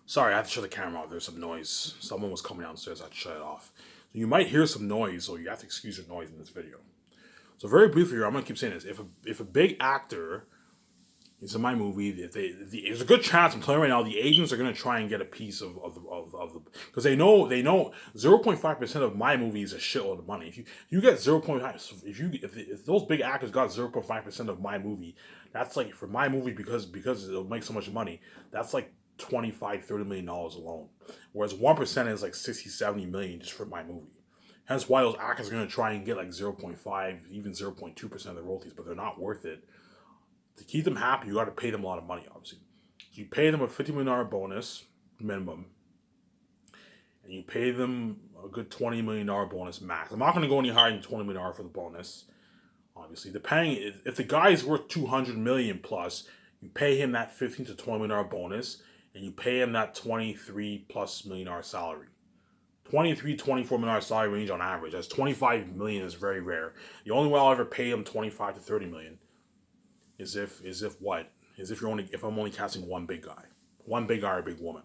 Sorry, I had to shut the camera off. There's some noise. Someone was coming downstairs. I had to shut it off. So you might hear some noise, so you have to excuse the noise in this video. So very briefly here, I'm gonna keep saying this. If a big actor is in my movie, there's a good chance, I'm telling you right now, the agents are gonna try and get a piece of the, because they know 0.5% of my movie is a shitload of money. If you get 0.5, if those big actors got 0.5% of my movie, that's like for my movie because it'll make so much money. That's like 25-30 million dollars alone, whereas 1% is like 60-70 million just for my movie. Hence why those actors are going to try and get like 0.5, even 0.2% of the royalties, but they're not worth it. To keep them happy, you got to pay them a lot of money, obviously. So you pay them a $50 million bonus minimum, and you pay them a good $20 million bonus max. I'm not going to go any higher than $20 million for the bonus, obviously. Depending if the guy is worth 200 million plus, you pay him that 15 to $20 million bonus, and you pay him that 23 plus million salary. 23-24 million salary range on average. As 25 million is very rare. The only way I'll ever pay him 25 to 30 million is if I'm only casting one big guy, or a big woman.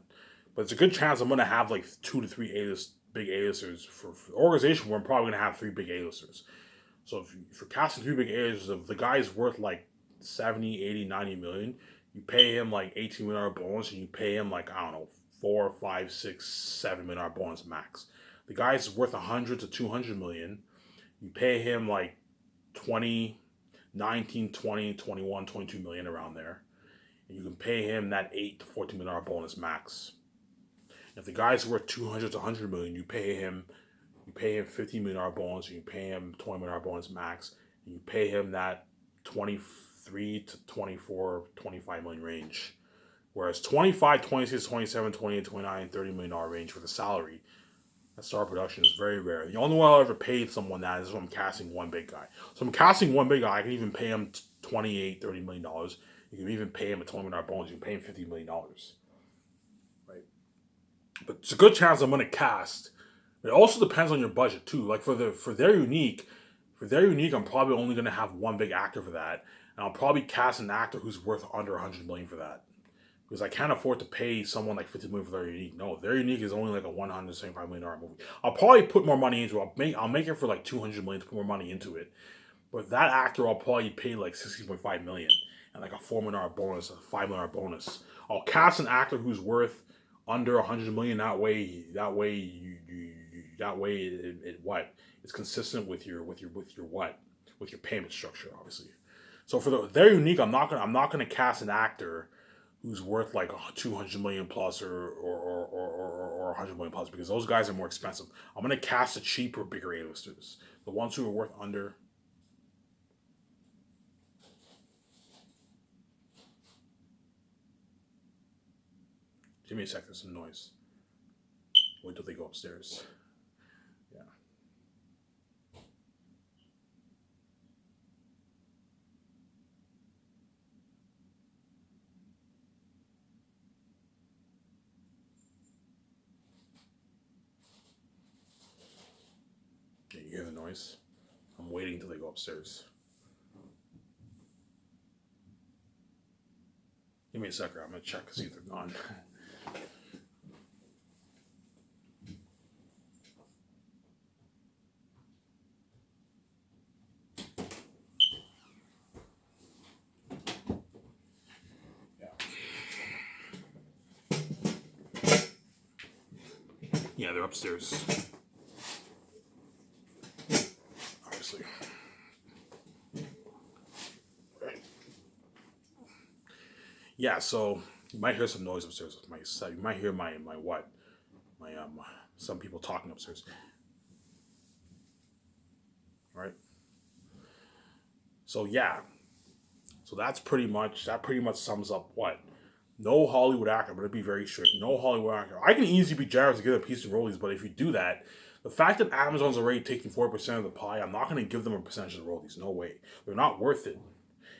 But it's a good chance I'm gonna have like 2 to 3 big A-listers for the organization. Where I'm probably gonna have 3 big A-listers. So if you're casting 3 big A-listers, if the guy's worth like 70, 80, 90 million, you pay him like $18 million bonus, and you pay him like, I don't know, 4, 5, 6, $7 million bonus max. The guy's worth 100 to 200 million. You pay him like 20, 19, 20, 21, 22 million around there. And you can pay him that 8 to $14 million bonus max. If the guy's worth 200 to 100 million, you pay him $15 million bonus, and you pay him $20 million bonus max, and you pay him that 23 to 24, 25 million range. Whereas 25, 26, 27, 28, 29, $30 million range for the salary, that star production is very rare. The only way I'll ever pay someone that is when I'm casting one big guy. So I'm casting one big guy, I can even pay him 28, $30 million. You can even pay him a $20 million bonus. You can pay him $50 million. Right? But it's a good chance I'm going to cast. It also depends on your budget too. Like for their unique, I'm probably only going to have one big actor for that. And I'll probably cast an actor who's worth under 100 million for that. Because I can't afford to pay someone like 50 million for their unique. No, their unique is only like a $175 million movie. I'll probably put more money into it. I'll make it for like 200 million to put more money into it. But that actor, I'll probably pay like 60.5 million and like a $4 million bonus, a $5 million bonus. I'll cast an actor who's worth under 100 million. That way, it's consistent with your payment structure, obviously. So for their unique, I'm not gonna cast an actor who's worth like 200 million plus or 100 million plus, because those guys are more expensive. I'm gonna cast the cheaper, bigger A-listers, the ones who are worth under. Give me a sec. There's some noise. Wait till they go upstairs. Yeah. Yeah, you hear the noise? I'm waiting till they go upstairs. Give me a second. I'm gonna check to see if they're gone. Yeah, they're upstairs. Obviously. Right. Yeah, so you might hear some noise upstairs. You might hear my some people talking upstairs. Right. So yeah. So that pretty much sums up what. No Hollywood actor, but it'd be very strict. No Hollywood actor. I can easily be generous to get a piece of royalties, but if you do that, the fact that Amazon's already taking 4% of the pie, I'm not going to give them a percentage of the royalties. No way. They're not worth it.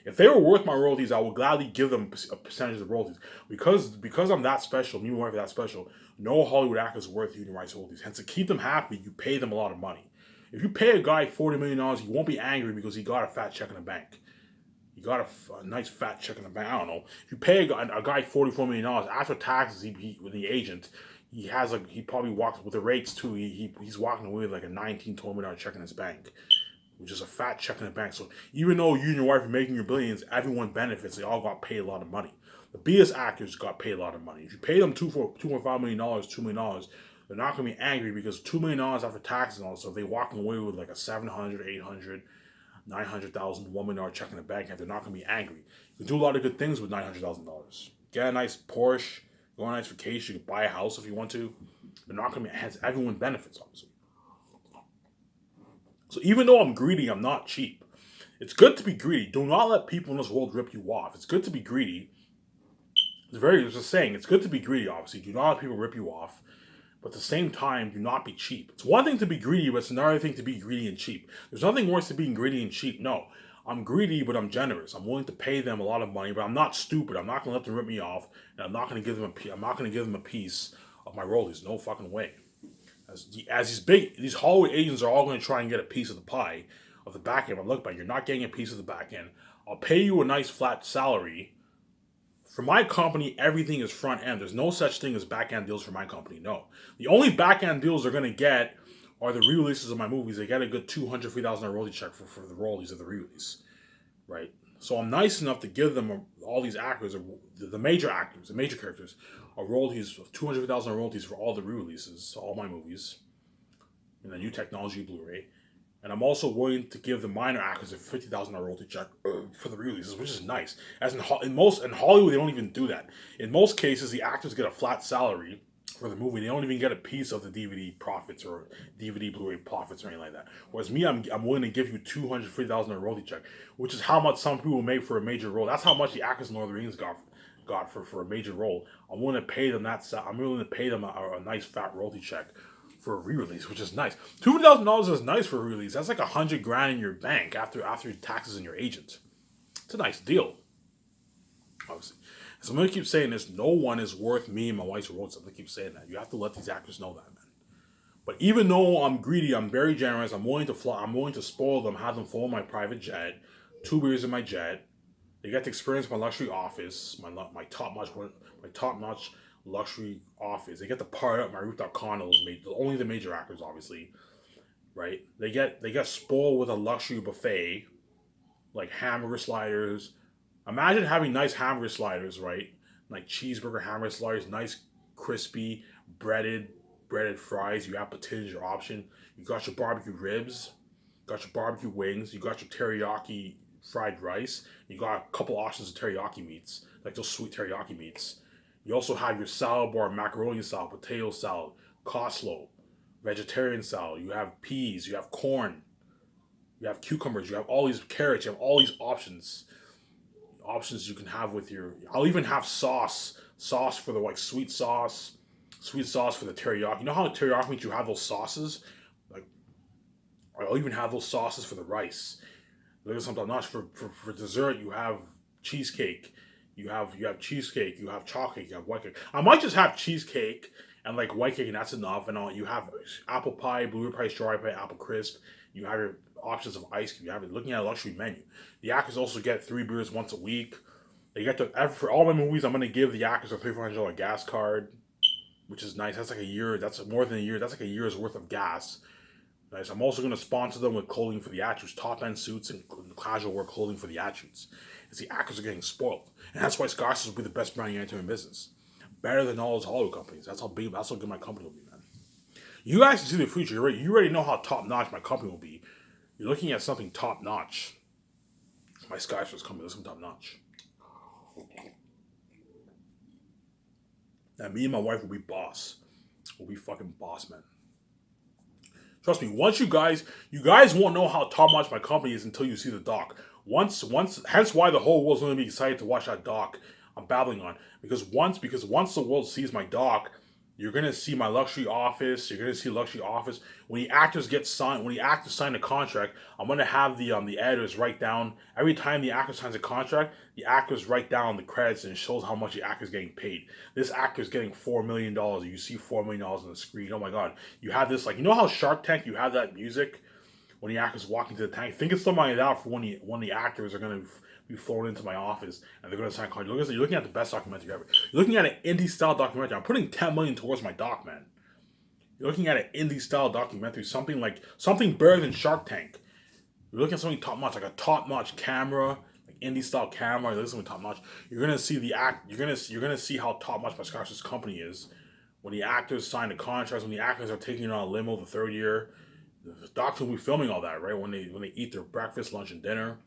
If they were worth my royalties, I would gladly give them a percentage of the royalties. Because I'm that special, me and my wife are that special, no Hollywood actor is worth human rights royalties. Hence, to keep them happy, you pay them a lot of money. If you pay a guy $40 million, he won't be angry because he got a fat check in the bank. You got a nice fat check in the bank. I don't know. If you pay a guy $44 million after taxes, with the agent, he probably walks with the rates too. He's walking away with like a $19-20 check in his bank, which is a fat check in the bank. So even though you and your wife are making your billions, everyone benefits. They all got paid a lot of money. The biggest actors got paid a lot of money. If you pay them $2.5 million, $2 million, they're not going to be angry because $2 million after taxes and all. So if they walking away with like a 700, 800, 900,000, $1 million check in the bank, and they're not going to be angry. You can do a lot of good things with $900,000. Get a nice Porsche, go on a nice vacation, you can buy a house if you want to. They're not going to be. Everyone benefits, obviously. So even though I'm greedy, I'm not cheap. It's good to be greedy. Do not let people in this world rip you off. It's good to be greedy. It's a saying. It's good to be greedy, obviously. Do not let people rip you off. But at the same time, do not be cheap. It's one thing to be greedy, but it's another thing to be greedy and cheap. There's nothing worse than being greedy and cheap. No. I'm greedy, but I'm generous. I'm willing to pay them a lot of money, but I'm not stupid. I'm not going to let them rip me off, and I'm not going to give them a piece of my royalties. No fucking way. As these Hollywood agents are all going to try and get a piece of the pie of the back end. But look, you're not getting a piece of the back end. I'll pay you a nice flat salary. For my company, everything is front end. There's no such thing as back end deals for my company. No. The only back end deals they're going to get are the re-releases of my movies. They get a good $200,000, $3,000 royalty check for the royalties of the re-release. Right? So I'm nice enough to give them all these actors, the major actors, the major characters, royalties of $200,000 royalties for all the re-releases, all my movies, in the new technology Blu-ray. And I'm also willing to give the minor actors a $50,000 royalty check for the re-releases, which is nice. As in Hollywood, they don't even do that. In most cases, the actors get a flat salary for the movie. They don't even get a piece of the DVD profits or DVD Blu-ray profits or anything like that. Whereas me, I'm willing to give you $250,000 royalty check, which is how much some people make for a major role. That's how much the actors in Lord of the Rings got for a major role. I'm willing to pay them I'm willing to pay them a nice fat royalty check for a re-release, which is nice. $2,000 is nice for a re-release. That's like $100,000 in your bank after your taxes and your agent. It's a nice deal, obviously. So I'm gonna keep saying this. No one is worth me and my wife's royalties. I'm gonna keep saying that. You have to let these actors know that, man. But even though I'm greedy, I'm very generous. I'm willing to fly. I'm willing to spoil them, have them fly my private jet, 2 beers in my jet. They get to experience my luxury office, my top notch luxury office. They get to party up my rooftop condos. Only the major actors, obviously, right? They get spoiled with a luxury buffet, like hamburger sliders. Imagine having nice hamburger sliders, right? Like cheeseburger hamburger sliders, nice crispy breaded fries. You have potatoes, your option. You got your barbecue ribs, got your barbecue wings. You got your teriyaki fried rice. You got a couple options of teriyaki meats, like those sweet teriyaki meats. You also have your salad bar, macaroni salad, potato salad, coleslaw, vegetarian salad. You have peas, you have corn, you have cucumbers, you have all these carrots, you have all these options you can have with your. I'll even have sauce for the like sweet sauce for the teriyaki. You know how the teriyaki meat you have those sauces? Like I'll even have those sauces for the rice. There's something not for dessert. You have cheesecake. You have cheesecake. You have chocolate. You have white cake. I might just have cheesecake and like white cake, and that's enough. And you have apple pie, blueberry pie, strawberry pie, apple crisp. You have your options of ice cream. You have it looking at a luxury menu. The actors also get 3 beers once a week. They get for all my movies. I'm gonna give the actors a $300 gas card, which is nice. That's like a year. That's more than a year. That's like a year's worth of gas. Nice. I'm also going to sponsor them with clothing for the actors, top-end suits and casual wear clothing for the actors. As the actors are getting spoiled. And that's why Scorsese will be the best brand in entertainment business. Better than all those Hollywood companies. That's how good my company will be, man. You guys can see the future. You already know how top-notch my company will be. You're looking at something top-notch. My Skyforce company is something top-notch. And me and my wife will be boss. We'll be fucking boss, man. Trust me, once you guys won't know how top-notch my company is until you see the doc. Hence why the whole world's going to be excited to watch that doc I'm babbling on. Because once the world sees my doc, you're going to see my luxury office. You're going to see luxury office. When the actors sign a contract, I'm going to have the editors write down, every time the actor signs a contract, the actors write down the credits and it shows how much the actor's getting paid. This actor's getting $4 million. You see $4 million on the screen. Oh my God. You have this, like, you know how Shark Tank, you have that music when the actors walk into the tank. Think it's something like that for when the actors are going to be flown into my office and they're going to sign contracts. You're looking at the best documentary ever. You're looking at an indie style documentary. I'm putting 10 million towards my doc, man. You're looking at an indie style documentary, something better than Shark Tank. You're looking at something top notch, like a top notch camera, like indie style camera. You're something top notch. You're gonna see the act. You're gonna see how top notch my Scorsese company is when the actors sign the contracts. When the actors are taking it on a limo the third year, the doctor will be filming all that, right? When they eat their breakfast, lunch, and dinner.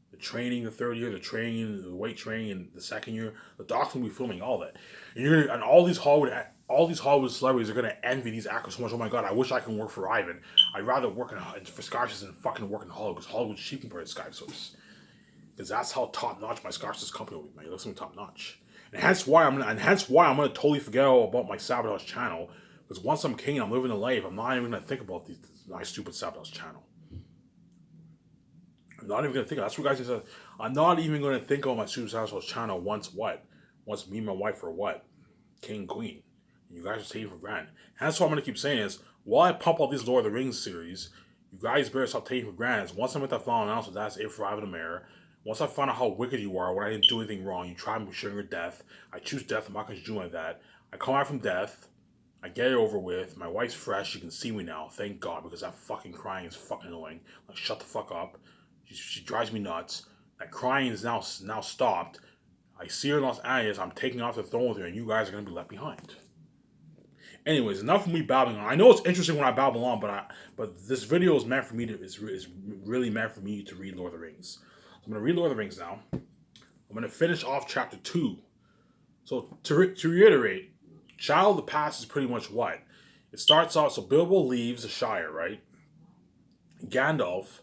The training the third year, the weight training in the second year, the doctor will be filming all that, and all these Hollywood celebrities are gonna envy these actors so much. Oh my god, I wish I could work for Ivan. I'd rather work for Scorsese than fucking work in Hollywood because Hollywood's cheap compared to Scorsese. Because that's how top notch my Scorsese company will be, man. It looks like top notch, and hence why I'm gonna totally forget all about my Sabotage channel. Because once I'm king, I'm living the life. I'm not even gonna think about my stupid Sabotage channel. I'm not even gonna think of that's what guys said. I'm not even gonna think of my Super Sabotage channel once me and my wife are king queen. And you guys are taking for granted. And that's what I'm gonna keep saying is while I pump out these Lord of the Rings series, you guys better stop taking for granted. Once I make that final announcement, that's it for Ivan the Mayor. Once I find out how wicked you are, when I didn't do anything wrong, you try me sharing your death. I choose death. I'm not gonna do like that. I come out from death. I get it over with. My wife's fresh. She can see me now. Thank God, because that fucking crying is fucking annoying. Like, shut the fuck up. She drives me nuts. That crying is now stopped. I see her in Los Angeles. I'm taking off the throne with her, and you guys are gonna be left behind. Anyways, enough of me babbling on. I know it's interesting when I babble on, but this video is meant for me is really meant for me to read Lord of the Rings. So I'm gonna read Lord of the Rings now. I'm gonna finish off chapter 2. So to reiterate, Child of the Past is pretty much what it starts off. So Bilbo leaves the Shire, right? Gandalf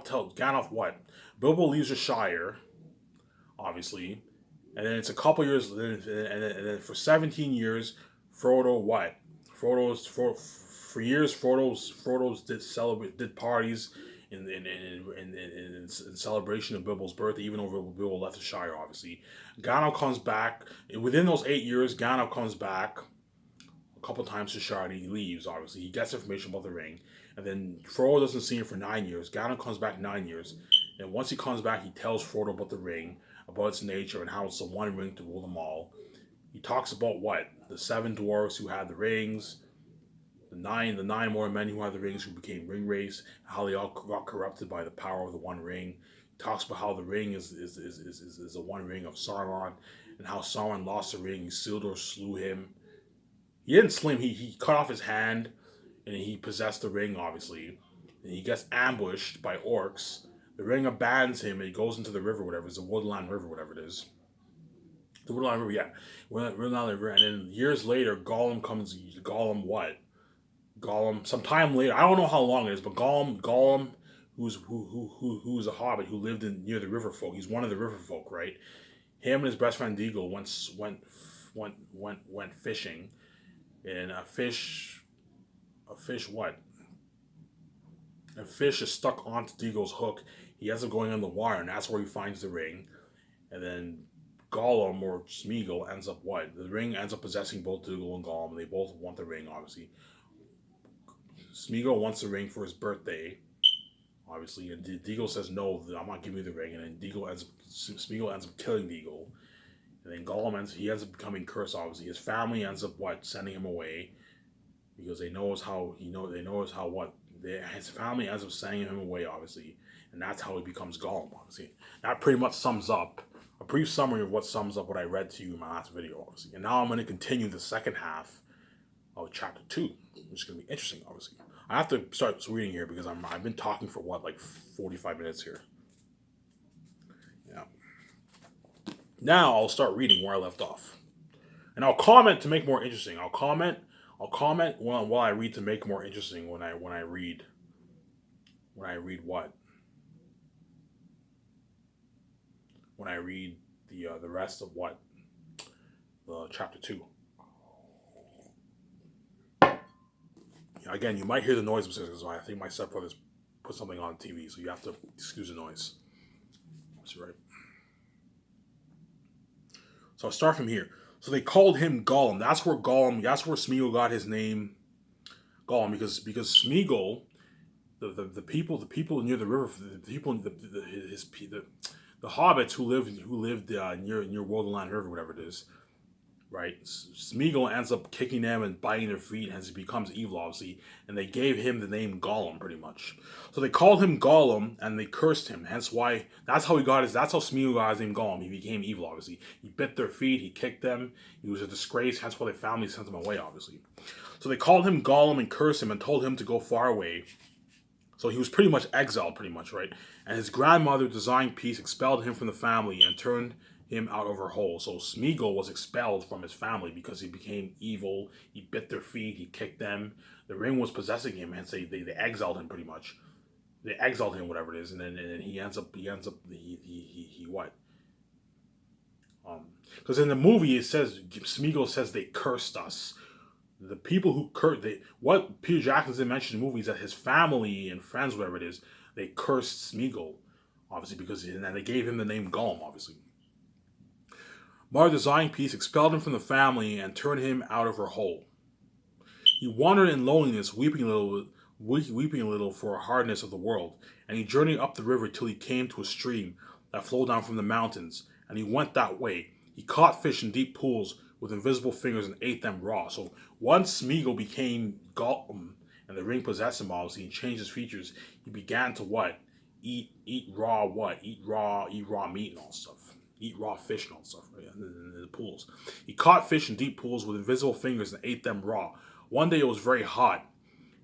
tells what? Bilbo leaves the Shire, obviously, and then it's a couple years, and then for 17 years, Frodo what? For years, Frodo's did parties in celebration of Bilbo's birthday, even though Bilbo left the Shire, obviously. Gandalf comes back. Within those 8 years, Gandalf comes back a couple times to Shire, and he leaves, obviously. He gets information about the ring. And then Frodo doesn't see him for 9 years. Gandalf comes back 9 years. And once he comes back, he tells Frodo about the ring, about its nature, and how it's the one ring to rule them all. He talks about what? The 7 dwarves who had the rings, the nine more men who had the rings who became ring wraiths, how they all got corrupted by the power of the one ring. He talks about how the ring is the one ring of Sauron, and how Sauron lost the ring. Isildur slew him. He didn't slew him, he cut off his hand, and he possessed the ring, obviously. And he gets ambushed by orcs. The ring abandons him, and he goes into the river, whatever. It's the Woodland River, whatever it is. The Woodland River, yeah. Woodland River. And then years later, Gollum what? Gollum, sometime later, I don't know how long it is, but Gollum, who's a hobbit who lived near the river folk. He's one of the river folk, right? Him and his best friend Deagle went fishing, and a fish what? A fish is stuck onto Deagle's hook. He ends up going on the water, and that's where he finds the ring. And then Gollum or Smeagol ends up what? The ring ends up possessing both Deagle and Gollum. They both want the ring, obviously. Smeagol wants the ring for his birthday, obviously, and Deagle says no, I'm not giving you the ring. And then Smeagol ends up killing Deagle, and then Gollum ends up becoming cursed. Obviously, his family ends up sending him away because his family ends up sending him away, obviously, and that's how he becomes Gollum. Obviously, that pretty much sums up a brief summary of what I read to you in my last video, obviously. And now I'm going to continue the second half of chapter 2, which is going to be interesting, obviously. I have to start reading here because I've been talking for 45 minutes here. Yeah. Now I'll start reading where I left off, and I'll comment to make more interesting. I'll comment while I read to make more interesting when I read what? When I read the rest of what? The chapter 2. Again, you might hear the noise because I think my stepbrothers put something on TV, so you have to excuse the noise. That's right. So I'll start from here. So they called him Gollum. That's where Smeagol got his name, Gollum, because Smeagol the people near the river, the people, the hobbits who lived near World River, whatever it is, right? Smeagol ends up kicking them and biting their feet as he becomes evil, obviously, and they gave him the name Gollum, pretty much. So they called him Gollum and they cursed him. Hence why that's how That's how Smeagol got his name Gollum. He became evil, obviously. He bit their feet. He kicked them. He was a disgrace. Hence why their family sent him away, obviously. So they called him Gollum and cursed him and told him to go far away. So he was pretty much exiled, pretty much, right? And his grandmother, Designed Peace, expelled him from the family and turned him out of her hole. So Smeagol was expelled from his family because he became evil. He bit their feet. He kicked them. The ring was possessing him, hence they exiled him pretty much. They exiled him, whatever it is, and then he ends up what? Because in the movie it says Smeagol says they cursed us. The people who what Peter Jackson mentioned in the movie is that his family and friends, whatever it is, they cursed Smeagol, obviously, and then they gave him the name Gollum, obviously. Mother Designed Peace expelled him from the family and turned him out of her hole. He wandered in loneliness, weeping a little for a hardness of the world, and he journeyed up the river till he came to a stream that flowed down from the mountains, and he went that way. He caught fish in deep pools with invisible fingers and ate them raw. So once Smeagol became Gollum and the ring possessed him, obviously, and changed his features, he began to what? Eat raw meat and all stuff. Eat raw fish and all stuff, right? In the pools. He caught fish in deep pools with invisible fingers and ate them raw. One day it was very hot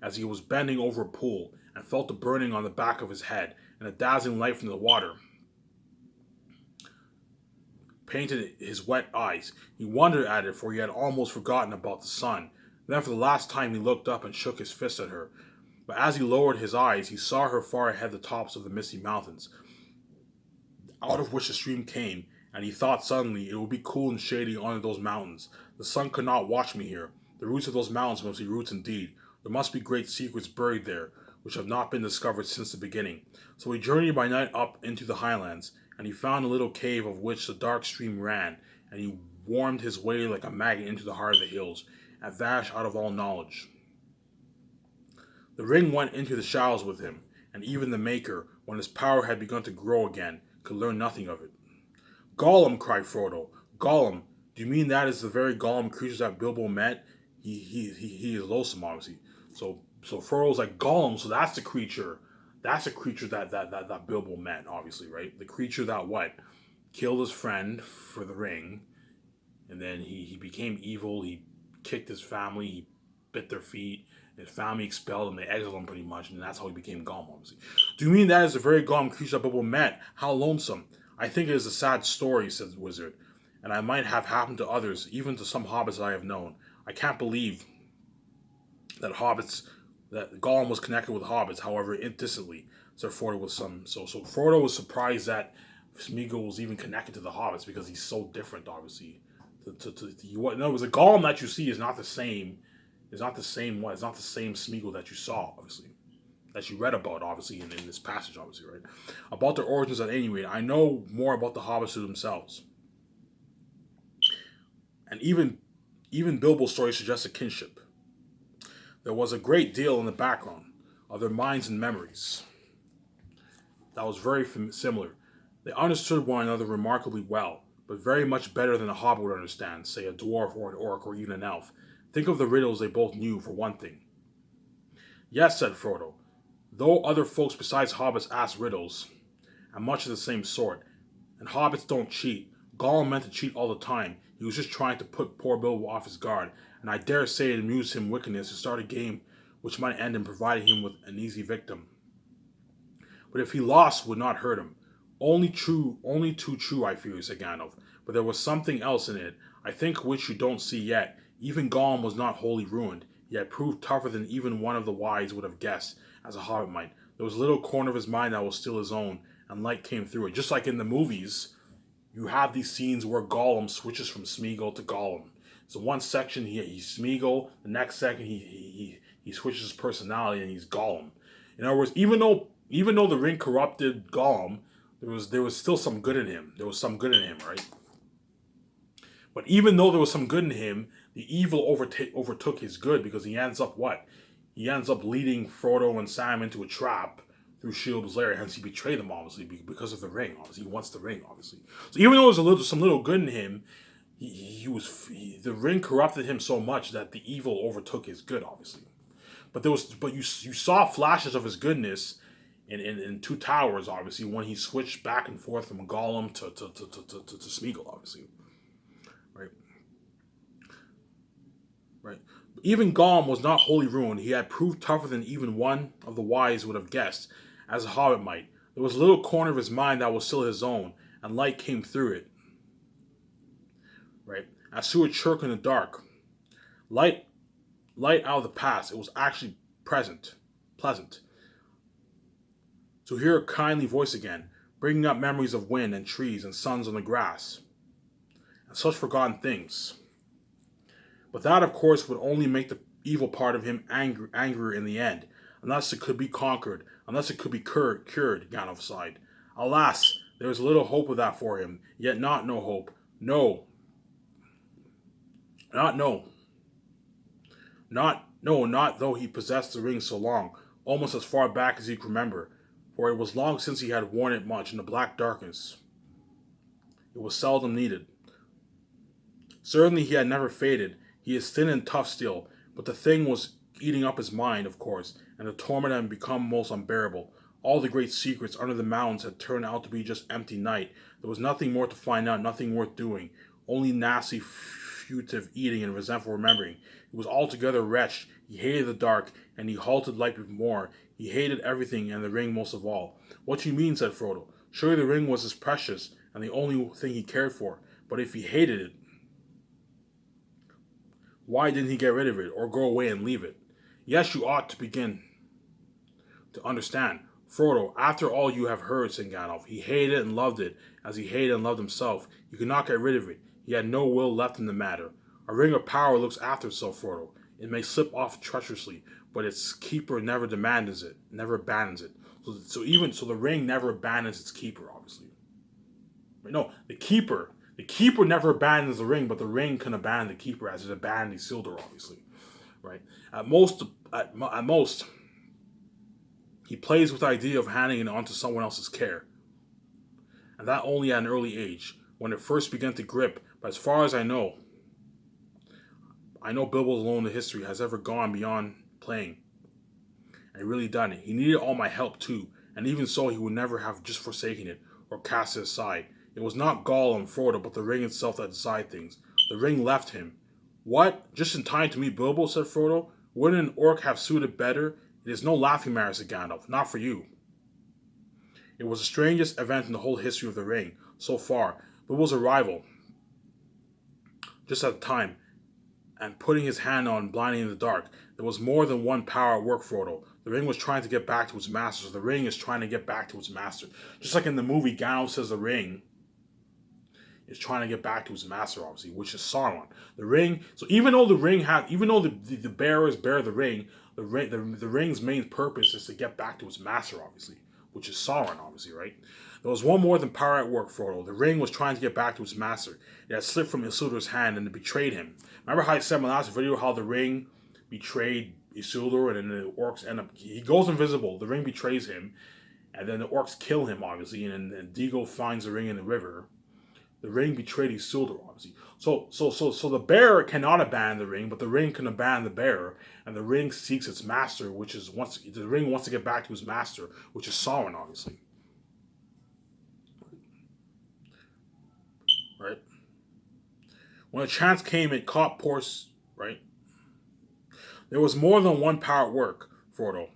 as he was bending over a pool and felt the burning on the back of his head and a dazzling light from the water painted his wet eyes. He wondered at it, for he had almost forgotten about the sun. Then for the last time he looked up and shook his fist at her. But as he lowered his eyes, he saw her far ahead the tops of the misty mountains, out of which the stream came, and he thought suddenly, it would be cool and shady under those mountains. The sun could not watch me here. The roots of those mountains must be roots indeed. There must be great secrets buried there, which have not been discovered since the beginning. So he journeyed by night up into the highlands, and he found a little cave of which the dark stream ran, and he wormed his way like a maggot into the heart of the hills, and vanished out of all knowledge. The ring went into the shadows with him, and even the Maker, when his power had begun to grow again, could learn nothing of it. Gollum, cried Frodo. Gollum, do you mean that is the very Gollum creatures that Bilbo met? He is loathsome, obviously. So Frodo's like, Gollum, so that's the creature. That's the creature that Bilbo met, obviously, right? The creature that what? Killed his friend for the ring, and then he became evil. He kicked his family, he bit their feet, his family expelled him, they exiled him pretty much, and that's how he became Gollum, obviously. Do you mean that is the very Gollum creature that Bilbo met? How lonesome. I think it is a sad story, said the wizard, and I might have happened to others, even to some hobbits I have known. I can't believe that Gollum was connected with hobbits, however, distantly. So Frodo was Frodo was surprised that Smeagol was even connected to the hobbits because he's so different, obviously. In other words, the Gollum that you see is not the same. It's not the same Smeagol that you saw, obviously, that you read about, obviously, in this passage, obviously, right? About their origins, at any rate, I know more about the hobbits themselves, and even Bilbo's story suggests a kinship. There was a great deal in the background of their minds and memories that was very similar. They understood one another remarkably well, but very much better than a hobbit would understand, say a dwarf or an orc or even an elf. Think of the riddles they both knew, for one thing. Yes, said Frodo, though other folks besides hobbits ask riddles, and much of the same sort, and hobbits don't cheat. Gollum meant to cheat all the time. He was just trying to put poor Bilbo off his guard, and I dare say it amused him wickedness to start a game which might end in providing him with an easy victim. But if he lost, would not hurt him. Only too true, I fear, said Gandalf. But there was something else in it, I think, which you don't see yet. Even Gollum was not wholly ruined. He had proved tougher than even one of the wise would have guessed, as a hobbit might. There was a little corner of his mind that was still his own, and light came through it. Just like in the movies, you have these scenes where Gollum switches from Smeagol to Gollum. So one section he's Smeagol, the next second he switches his personality and he's Gollum. In other words, even though the ring corrupted Gollum, there was still some good in him. There was some good in him, right? But even though there was some good in him, the evil overtook his good because he ends up what? he ends up leading Frodo and Sam into a trap through Shield's lair. Hence, he betrayed them, obviously, because of the ring. Obviously, he wants the ring, obviously. So even though there's some little good in him, the ring corrupted him so much that the evil overtook his good, obviously. But you saw flashes of his goodness in Two Towers, obviously, when he switched back and forth from Gollum to Smeagol, obviously, right? Right. Even Gollum was not wholly ruined. He had proved tougher than even one of the wise would have guessed, as a hobbit might. There was a little corner of his mind that was still his own, and light came through it. Right. As through a church in the dark. Light out of the past. It was actually pleasant. To hear a kindly voice again, bringing up memories of wind and trees and suns on the grass, and such forgotten things. But that, of course, would only make the evil part of him angrier in the end, unless it could be conquered, unless it could be cured, Gandalf sighed. Alas, there was little hope of that for him, yet not no hope. No. Not though he possessed the ring so long, almost as far back as he could remember, for it was long since he had worn it much in the black darkness. It was seldom needed. Certainly he had never faded. He is thin and tough still, but the thing was eating up his mind, of course, and the torment had become most unbearable. All the great secrets under the mountains had turned out to be just empty night. There was nothing more to find out, nothing worth doing, only nasty, fugitive eating and resentful remembering. He was altogether wretched. He hated the dark, and he halted life more. He hated everything, and the ring most of all. What do you mean? Said Frodo. Surely the ring was his precious, and the only thing he cared for. But if he hated it, why didn't he get rid of it, or go away and leave it? Yes, you ought to begin to understand. Frodo, after all you have heard, said Gandalf, he hated it and loved it, as he hated and loved himself. He could not get rid of it. He had no will left in the matter. A ring of power looks after itself, Frodo. It may slip off treacherously, but its keeper never abandons it. So the ring never abandons its keeper, obviously. No, the keeper never abandons the ring, but the ring can abandon the keeper as it abandoned Isildur, obviously. Right? At most, he plays with the idea of handing it on to someone else's care. And that only at an early age, when it first began to grip. But as far as I know Bilbo alone in the history has ever gone beyond playing. And he really done it. He needed all my help too, and even so he would never have just forsaken it, or cast it aside. It was not Gollum, Frodo, but the ring itself that decided things. The ring left him. What? Just in time to meet Bilbo, said Frodo. Wouldn't an orc have suited better? It is no laughing matter, said Gandalf. Not for you. It was the strangest event in the whole history of the ring, so far. Bilbo's arrival, just at the time, and putting his hand on blinding in the dark. There was more than one power at work, Frodo. The ring was trying to get back to its master, so the ring is trying to get back to its master. Just like in the movie, Gandalf says the ring is trying to get back to his master, obviously, which is Sauron. The ring. So even though the bearers bear the ring, the ring's main purpose is to get back to its master, obviously, which is Sauron, obviously, right? There was one more than power at work, Frodo. The ring was trying to get back to its master. It had slipped from Isildur's hand and it betrayed him. Remember how I said in my last video how the ring betrayed Isildur, and then the orcs end up. He goes invisible. The ring betrays him, and then the orcs kill him, obviously, and then Deagle finds the ring in the river. The ring betrayed Isildur, obviously. So the bearer cannot abandon the ring, but the ring can abandon the bearer, and the ring seeks its master, the ring wants to get back to his master, which is Sauron, obviously. Right? When a chance came, it caught right? There was more than one power at work, Frodo.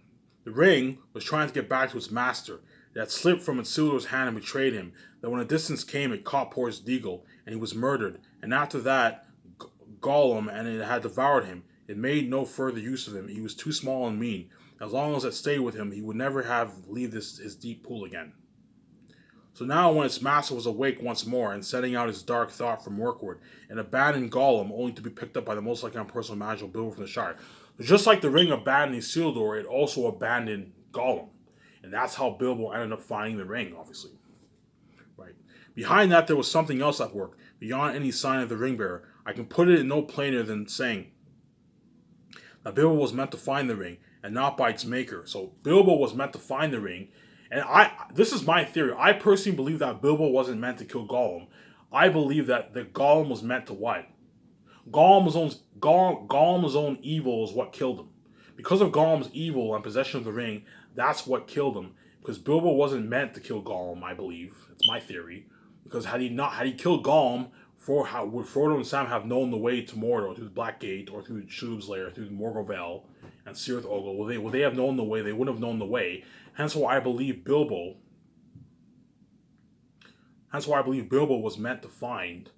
The ring was trying to get back to its master. It had slipped from Isildur's hand and betrayed him. Then when a distance came, it caught poor Deagle, and he was murdered. And after that, Gollum, and it had devoured him. It made no further use of him. He was too small and mean. As long as it stayed with him, he would never have leave his deep pool again. So now when its master was awake once more and setting out his dark thought from workward, and abandoned Gollum only to be picked up by the most likely impersonal magical Bilbo from the Shire. So just like the ring abandoned Isildur, it also abandoned Gollum. And that's how Bilbo ended up finding the ring, obviously. Right. Behind that, there was something else at work, beyond any sign of the ring bearer. I can put it in no plainer than saying that Bilbo was meant to find the ring, and not by its maker. So Bilbo was meant to find the ring. And this is my theory. I personally believe that Bilbo wasn't meant to kill Gollum. I believe that the Gollum was meant to what? Gollum's own evil is what killed him. Because of Gollum's evil and possession of the ring, that's what killed him. Because Bilbo wasn't meant to kill Gollum, I believe. It's my theory. Because had he killed Gollum, would Frodo and Sam have known the way to Mordor through the Black Gate or through Shelob's Lair, through Morgul Vale and Cirith Ungol? Would they have known the way? They wouldn't have known the way. Hence why I believe Bilbo was meant to find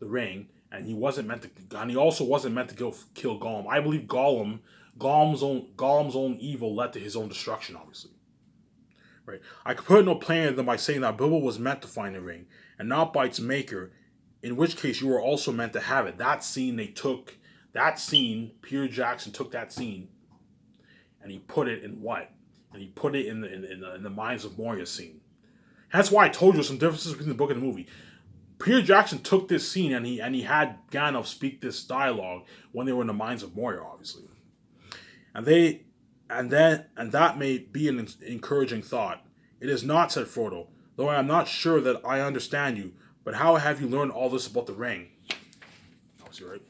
the ring, and he also wasn't meant to kill Gollum. I believe Gollum's own evil led to his own destruction, obviously. Right? I could put no plan than by saying that Bilbo was meant to find the ring, and not by its maker, in which case you were also meant to have it. Peter Jackson took that scene, and he put it in what? And he put it in the Mines of Moria scene. That's why I told you some differences between the book and the movie. Peter Jackson took this scene and he had Gandalf speak this dialogue when they were in the Mines of Moria, obviously. And that may be an encouraging thought. It is not, said Frodo, though I am not sure that I understand you. But how have you learned all this about the ring? Obviously, right?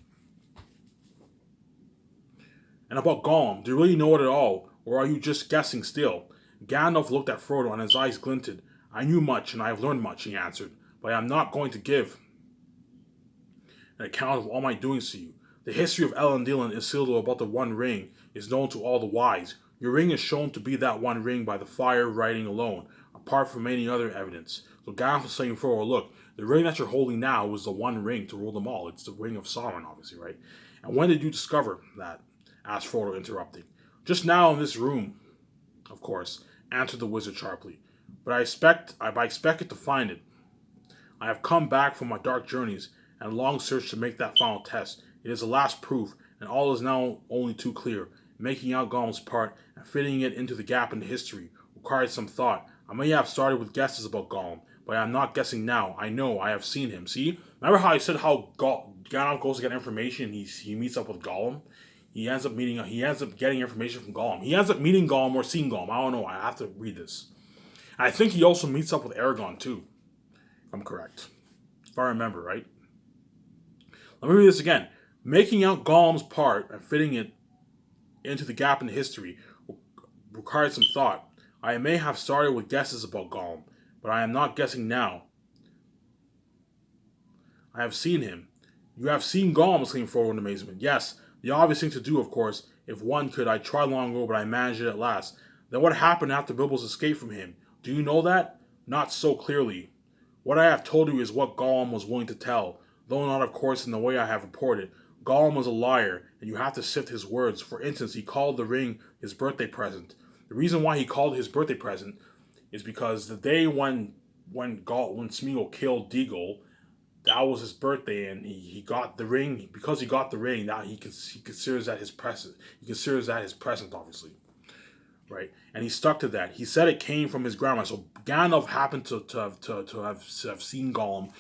And about Gollum, do you really know it at all, or are you just guessing still? Gandalf looked at Frodo and his eyes glinted. I knew much and I have learned much, he answered, but I am not going to give an account of all my doings to you. The history of Elendil and Isildur about the One Ring is known to all the wise. Your ring is shown to be that One Ring by the fire writing alone, apart from any other evidence. So Gandalf was saying, Frodo, look, the ring that you're holding now is the One Ring to rule them all. It's the Ring of Sauron, obviously, right? And when did you discover that? Asked Frodo, interrupting. Just now in this room, of course, answered the wizard sharply. But I expected to find it. I have come back from my dark journeys and long search to make that final test. It is the last proof, and all is now only too clear. Making out Gollum's part and fitting it into the gap in history required some thought. I may have started with guesses about Gollum, but I am not guessing now. I know, I have seen him. See? Remember how I said how Gandalf goes to get information and he meets up with Gollum? He ends up getting information from Gollum. He ends up meeting Gollum or seeing Gollum. I don't know. I have to read this. I think he also meets up with Aragorn too. If I'm correct. If I remember, right? Let me read this again. Making out Gollum's part and fitting it into the gap in history required some thought. I may have started with guesses about Gollum, but I am not guessing now. I have seen him. You have seen Gollum, exclaimed Frodo in amazement. Yes, the obvious thing to do, of course. If one could, I tried long ago, but I managed it at last. Then what happened after Bilbo's escape from him? Do you know that? Not so clearly. What I have told you is what Gollum was willing to tell, though not, of course, in the way I have reported. Gollum was a liar, and you have to sift his words. For instance, he called the ring his birthday present. The reason why he called it his birthday present is because the day when Smeagol killed Deagol, that was his birthday, and he got the ring. Because he got the ring, now he considers that his present. He considers that his present, obviously. Right, and he stuck to that. He said it came from his grandma. So Gandalf happened to have seen Gollum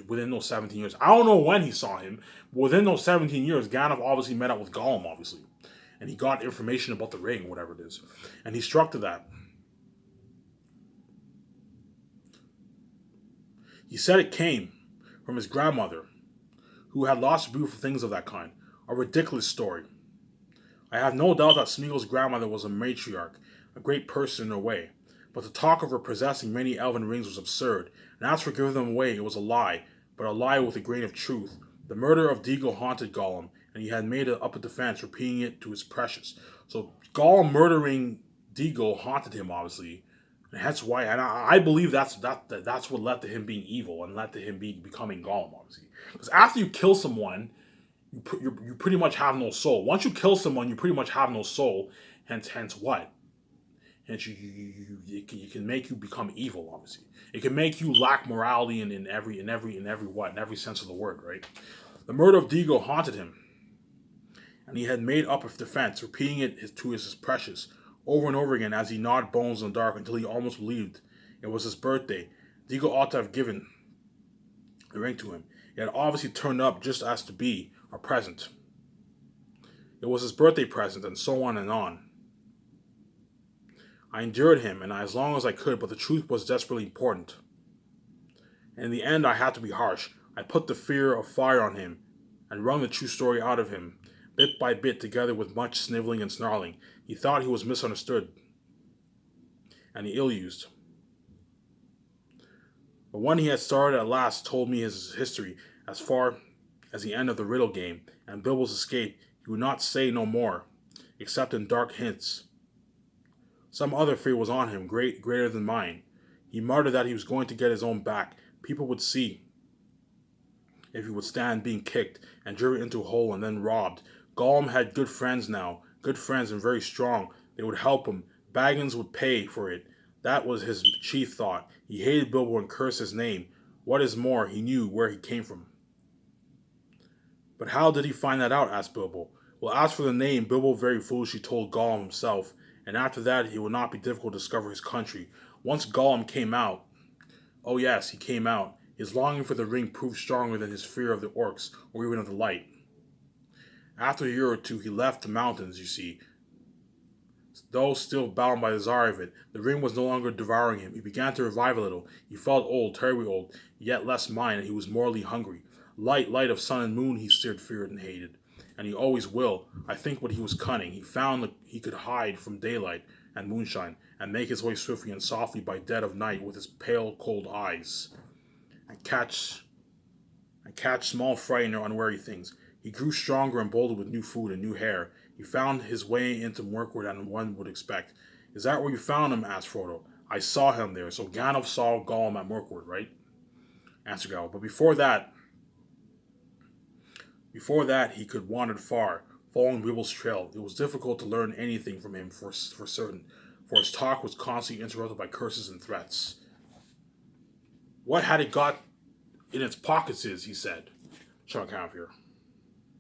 within those 17 years. I don't know when he saw him, but within those 17 years, Gandalf obviously met up with Gollum, obviously, and he got information about the ring, whatever it is, and he struck to that. He said it came from his grandmother, who had lots of beautiful things of that kind. A ridiculous story. I have no doubt that Smeagol's grandmother was a matriarch, a great person in her way, but the talk of her possessing many elven rings was absurd, and as for giving them away, it was a lie, but a lie with a grain of truth. The murder of Deagol haunted Gollum, and he had made up a defense, repeating it to his precious. So Gollum murdering Deagol haunted him, obviously, and that's why. And I believe that's what led to him being evil and led to him becoming Gollum, obviously, because after you kill someone, you pretty much have no soul. Once you kill someone, you pretty much have no soul. Hence what? Hence it can make you become evil. Obviously, it can make you lack morality in every sense of the word. Right? The murder of Deagol haunted him, and he had made up a defense, repeating it to his precious over and over again as he gnawed bones in the dark until he almost believed it was his birthday. Deagol ought to have given the ring to him. It had obviously turned up just as to be a present. It was his birthday present, and so on and on. I endured him, and as long as I could, but the truth was desperately important. And in the end, I had to be harsh. I put the fear of fire on him, and wrung the true story out of him, bit by bit, together with much sniveling and snarling. He thought he was misunderstood, and he ill-used. But when he had started at last told me his history, as far as the end of the riddle game, and Bibbles' escape, he would not say no more, except in dark hints. Some other fear was on him, greater than mine. He muttered that he was going to get his own back. People would see if he would stand being kicked and driven into a hole and then robbed. Gollum had good friends now, good friends and very strong. They would help him. Baggins would pay for it. That was his chief thought. He hated Bilbo and cursed his name. What is more, he knew where he came from. But how did he find that out? Asked Bilbo. Well, as for the name, Bilbo very foolishly told Gollum himself, and after that it would not be difficult to discover his country. Once Gollum came out, oh yes, he came out, his longing for the ring proved stronger than his fear of the orcs, or even of the light. After a year or two, he left the mountains, you see. Though still bound by the desire of it, the ring was no longer devouring him. He began to revive a little. He felt old, terribly old, yet less mine, and he was morally hungry. Light of sun and moon he still feared and hated. And he always will. I think what he was cunning. He found that he could hide from daylight and moonshine, and make his way swiftly and softly by dead of night with his pale, cold eyes, and catch small frightened or unwary things. He grew stronger and bolder with new food and new hair. He found his way into Mirkwood as one would expect. Is that where you found him? Asked Frodo. I saw him there. So Gandalf saw Gollum at Mirkwood, right? Answered Gandalf. But before that, he could wander far, following Bibbles' trail. It was difficult to learn anything from him for certain, for his talk was constantly interrupted by curses and threats. What had it got in its pockets he said. Sean Campbell here.